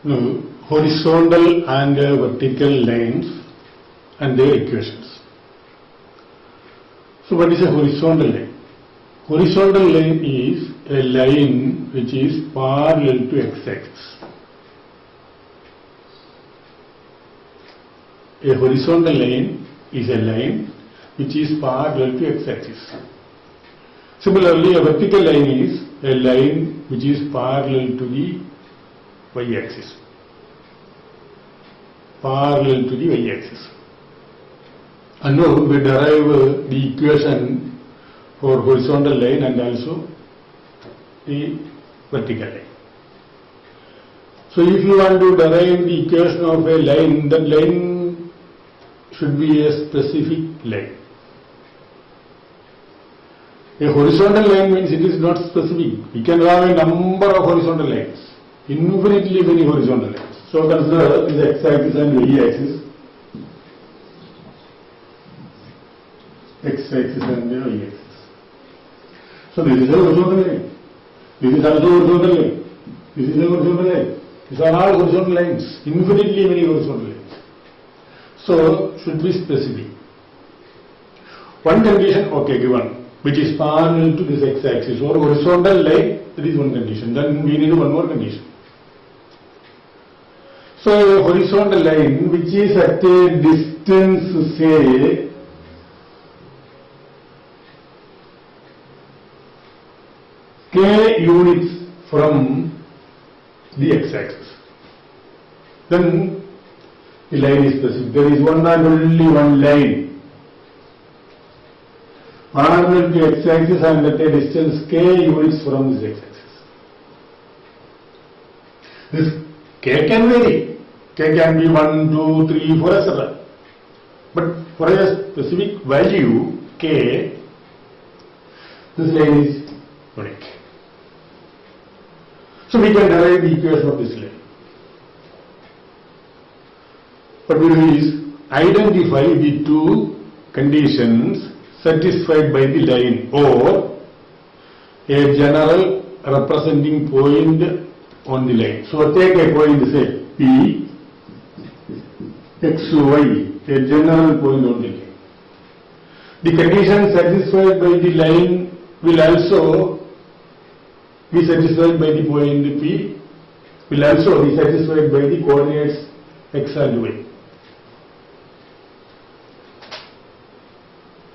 Now, horizontal and vertical lines and their equations. So what is a horizontal line? Horizontal line is a line which is parallel to x-axis. A horizontal line is a line which is parallel to x-axis. Similarly, a vertical line is a line which is parallel to the y-axis. Parallel to the y-axis. And now we derive the equation for horizontal line and also the vertical line. So if you want to derive the equation of a line, that line should be a specific line. A horizontal line means it is not specific. We can have a number of horizontal lines, infinitely many horizontal lines. So consider this x-axis and y-axis. X-axis and y-axis. So this is a horizontal line. This is also a horizontal line. This is a horizontal line. These are all horizontal lines, infinitely many horizontal lines. So should be specific. One condition, okay, given, which is parallel to this x-axis or horizontal line, that is one condition. Then we need one more condition. So a horizontal line which is at a distance, say, k units from the x-axis. Then the line is specific. There is one and only one line parallel to x-axis and at a distance k units from this x-axis. This k can vary. K can be 1, 2, 3, 4, etc. But for a specific value k, this line is unique. So we can derive the equation of this line. What we do is identify the two conditions satisfied by the line or a general representing point on the line. So take a point, say P, X, Y, a general point on the line. The condition satisfied by the line will also be satisfied by the point P, will also be satisfied by the coordinates X and Y.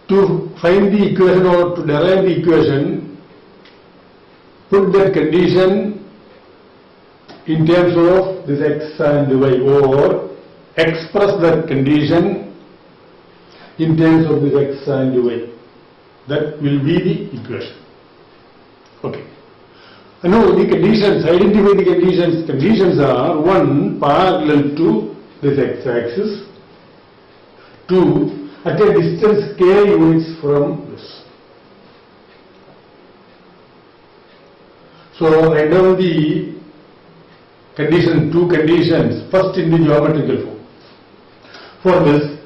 To find the equation or to derive the equation, put that condition in terms of this X and Y or express that condition in terms of this X and Y. That will be the equation. Okay. And now the conditions, identify the conditions. Conditions are: 1, parallel to this x-axis; 2, at a distance k units from this. So write down the condition, two conditions, first in the geometrical form. For this,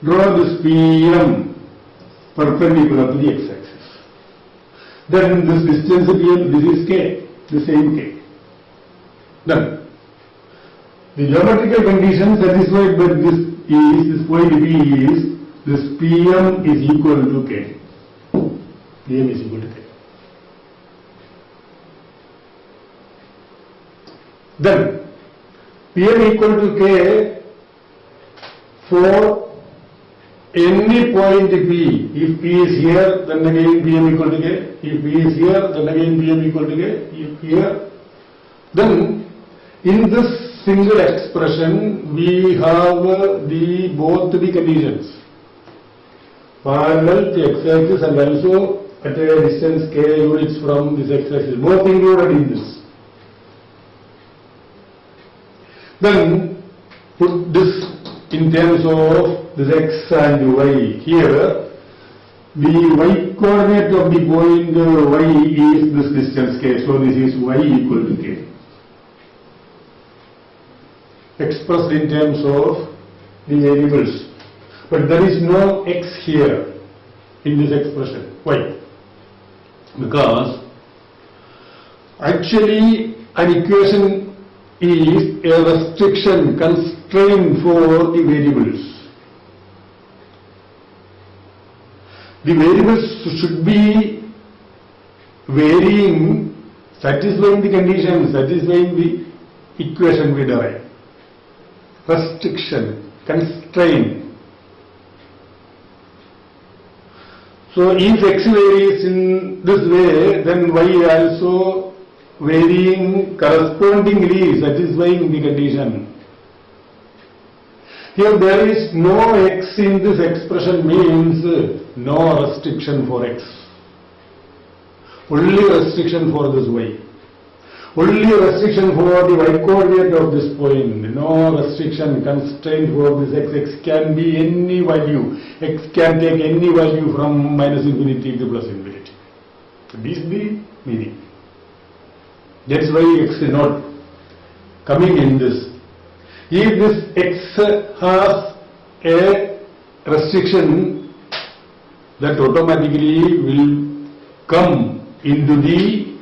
draw this PM perpendicular to the x-axis. Then this distance PM, this is k, the same k. Then the geometrical condition satisfied by this is, this point B is, this PM is equal to k. PM is equal to k. Then PM equal to k for any point P. If P is here, then again PM equal to k. If P is here, then again PM equal to k. If here, then in this single expression we have both the conditions, parallel to x-axis and also at a distance k units from this x-axis, both included in this. Then put this in terms of this x and y. Here the y coordinate of the point y is this distance k, so this is y equal to k, expressed in terms of the variables, but there is no x here in this expression. Why? Because actually an equation is a restriction, constraint for the variables. The variables should be varying, satisfying the conditions, satisfying the equation we derive. Restriction, constraint. So if x varies in this way, then y also varying correspondingly, satisfying the condition. Here there is no x in this expression means no restriction for x. Only restriction for this y. Only restriction for the y coordinate of this point. No restriction, constraint for this x. X can be any value. X can take any value from minus infinity to plus infinity. So this is the meaning. That's why x is not coming in this. If this x has a restriction, that automatically will come into the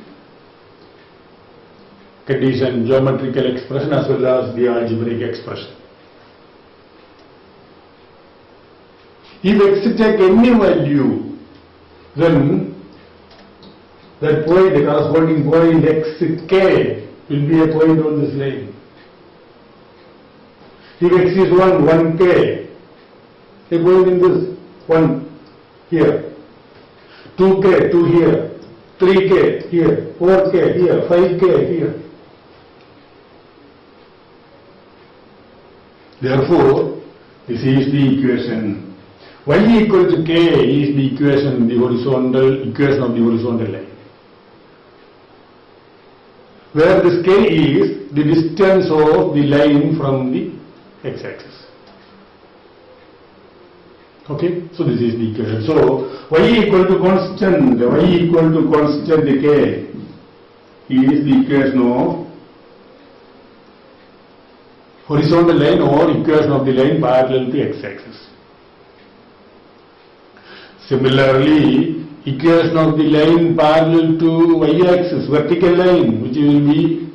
condition, geometrical expression as well as the algebraic expression. If x take any value, then that point, the corresponding point xk will be a point on this line. If x is 1k, a point in this 1 here, 2k, 2 here, 3k here, 4k here, 5k here. Therefore, this is the equation. Y equal to k is the equation, the horizontal equation of the horizontal line, where this k is the distance of the line from the x-axis. Okay, so this is the equation. So y equal to constant, k is the equation of horizontal line or equation of the line parallel to x-axis. Similarly, equation of the line parallel to y-axis, vertical line, which will be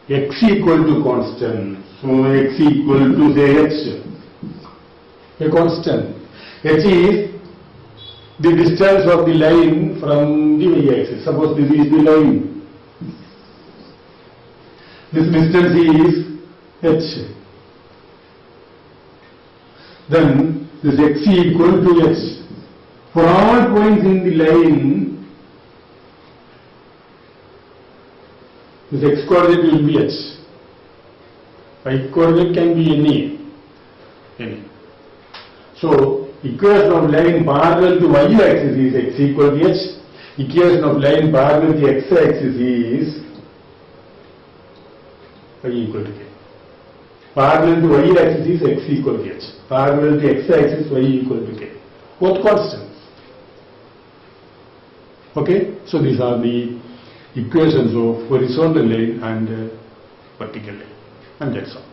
x equal to constant. So x equal to say h, a constant. H is the distance of the line from the y-axis. Suppose this is the line. This distance is h. Then this x equal to h. For all points in the line, this x coordinate will be h. Y coordinate can be any. So equation of line parallel to y-axis is x equal to h. Equation of line parallel to x-axis is y equal to k. Parallel to y-axis is x equal to h. Parallel to x-axis y equal to k. Both constants. Okay, so these are the equations of horizontal line and vertical line, and that's all.